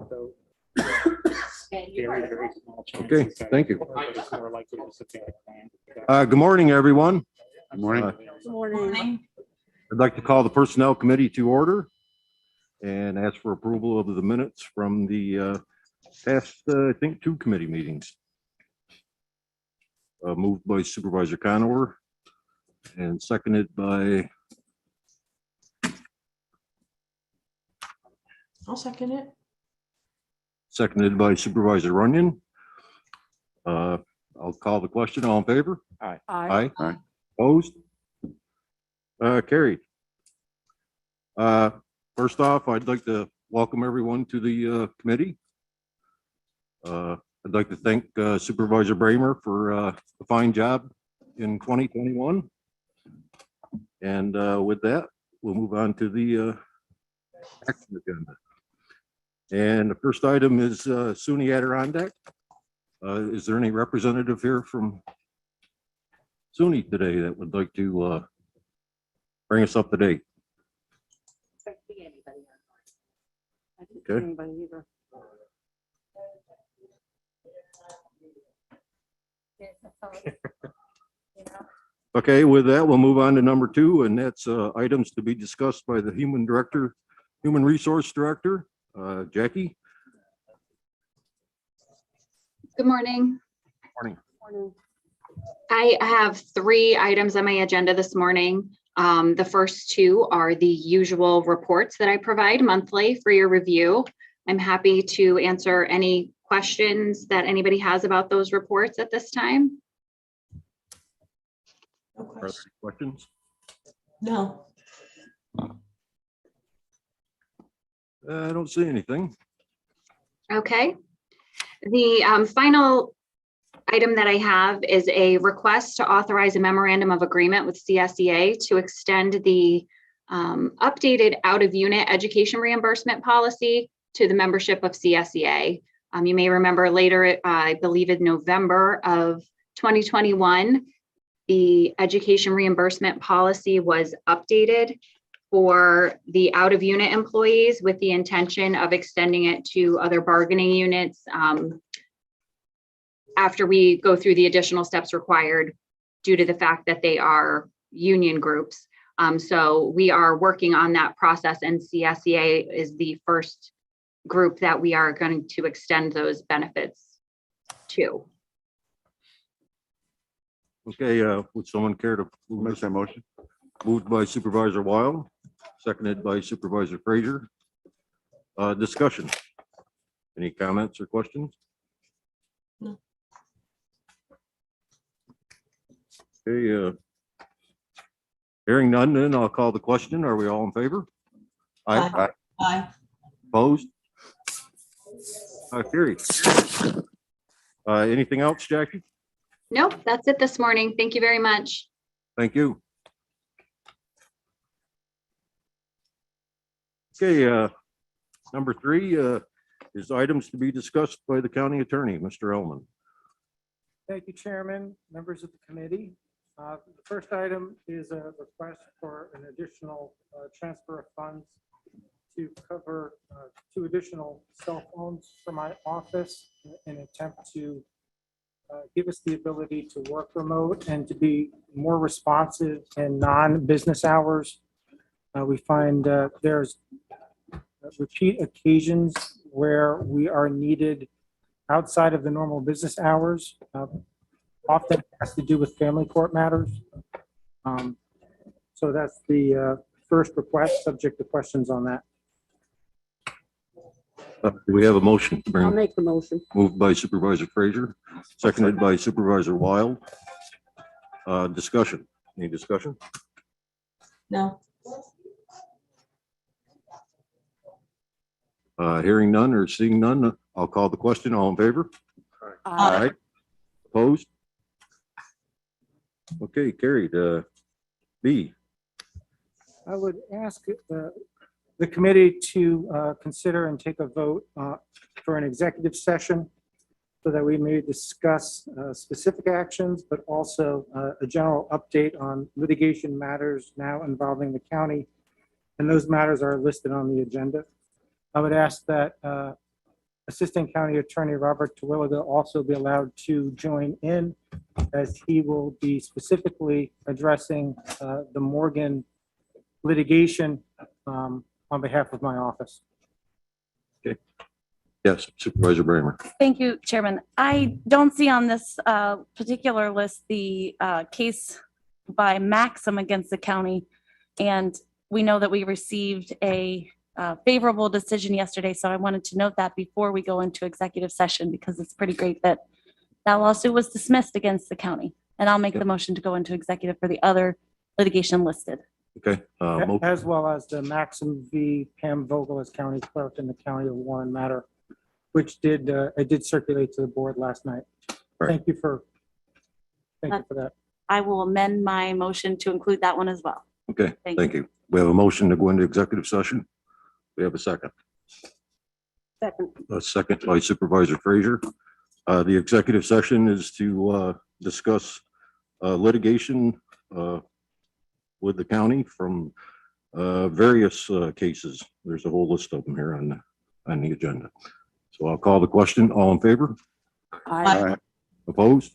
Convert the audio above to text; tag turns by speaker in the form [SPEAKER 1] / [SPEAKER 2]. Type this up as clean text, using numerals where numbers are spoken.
[SPEAKER 1] though. Very small chance.
[SPEAKER 2] Okay, thank you.
[SPEAKER 1] It's more likely to submit a plan.
[SPEAKER 2] Good morning, everyone.
[SPEAKER 3] Good morning.
[SPEAKER 4] Good morning.
[SPEAKER 2] I'd like to call the Personnel Committee to order and ask for approval of the minutes from the past, I think, 2 committee meetings. Moved by Supervisor Conover and seconded by,
[SPEAKER 4] I'll second it.
[SPEAKER 2] Supervisor Runyon. I'll call the question. All in favor?
[SPEAKER 1] Aye.
[SPEAKER 2] Aye.
[SPEAKER 3] Aye.
[SPEAKER 2] Opposed? Carried. First off, I'd like to welcome everyone to the committee. I'd like to thank Supervisor Bramer for a fine job in 2021. And with that, we'll move on to the action agenda. And the first item is SUNY Adirondack. Is there any representative here from SUNY today that would like to bring us up to date? Okay. Okay, with that, we'll move on to number 2, and that's items to be discussed by the Human Resource Director, Jackie.
[SPEAKER 5] Good morning.
[SPEAKER 2] Morning.
[SPEAKER 5] I have 3 items on my agenda this morning. The first 2 are the usual reports that I provide monthly for your review. I'm happy to answer any questions that anybody has about those reports at this time.
[SPEAKER 4] No
[SPEAKER 2] Are there
[SPEAKER 4] question.
[SPEAKER 2] any questions?
[SPEAKER 4] No.
[SPEAKER 2] I don't see anything.
[SPEAKER 5] Okay. The final item that I have is a request to authorize a memorandum of agreement with Csea to extend the updated out-of-unit education reimbursement policy to the membership of Csea. You may remember later, I believe in November of 2021, the education reimbursement policy was updated for the out-of-unit employees with the intention of extending it to other bargaining units after we go through the additional steps required due to the fact that they are union groups. So we are working on that process, and Csea is the first group that we are going to extend those benefits to.
[SPEAKER 2] Okay, would someone care to
[SPEAKER 3] Make that motion.
[SPEAKER 2] moved by Supervisor Wild, seconded by Supervisor Frazier. Discussion. Any comments or questions?
[SPEAKER 4] No.
[SPEAKER 2] Okay, hearing none, then I'll call the question. Are we all in favor?
[SPEAKER 4] Aye. Aye.
[SPEAKER 2] Opposed? Carried. Anything else, Jackie?
[SPEAKER 5] Nope, that's it this morning. Thank you very much.
[SPEAKER 2] Thank you. Okay, number 3 is items to be discussed by the county attorney, Mr. Elman.
[SPEAKER 1] Thank you, Chairman, members of the committee. The first item is a request for an additional transfer of funds to cover 2 additional cell phones for my office in an attempt to give us the ability to work remote and to be more responsive in non-business hours. We find there's repeat occasions where we are needed outside of the normal business hours. Often it has to do with family court matters. So that's the first request, subject to questions on that.
[SPEAKER 2] Do we have a motion?
[SPEAKER 4] I'll make the motion.
[SPEAKER 2] Moved by Supervisor Frazier, seconded by Supervisor Wild. Discussion. Any discussion?
[SPEAKER 4] No.
[SPEAKER 2] Hearing none or seeing none, I'll call the question. All in favor?
[SPEAKER 4] Aye.
[SPEAKER 2] Opposed? Okay, carried. B.
[SPEAKER 1] I would ask the committee to consider and take a vote for an executive session so that we may discuss specific actions, but also a general update on litigation matters now involving the county. And those matters are listed on the agenda. I would ask that Assistant County Attorney Robert Terwilliger also be allowed to join in, as he will be specifically addressing the Morgan litigation on behalf of my office.
[SPEAKER 2] Yes, Supervisor Bramer.
[SPEAKER 3] Thank you, Chairman. I don't see on this particular list the case by Maxim against the county. And we know that we received a favorable decision yesterday, so I wanted to note that before we go into executive session, because it's pretty great that that lawsuit was dismissed against the county. And I'll make the motion to go into executive for the other litigation listed.
[SPEAKER 2] Okay.
[SPEAKER 1] As well as the Maxim v. Pam Vogel as county clerk in the county of Warren matter, which I did circulate to the board last night.
[SPEAKER 2] Right.
[SPEAKER 1] Thank you for that.
[SPEAKER 3] I will amend my motion to include that one as well.
[SPEAKER 2] Okay,
[SPEAKER 3] Thank
[SPEAKER 2] thank you. We have a motion to go into executive session. We have a second.
[SPEAKER 4] Second.
[SPEAKER 2] A second by Supervisor Frazier. The executive session is to discuss litigation with the county from various cases. There's a whole list of them here on the agenda. So I'll call the question. All in favor?
[SPEAKER 4] Aye.
[SPEAKER 2] Opposed?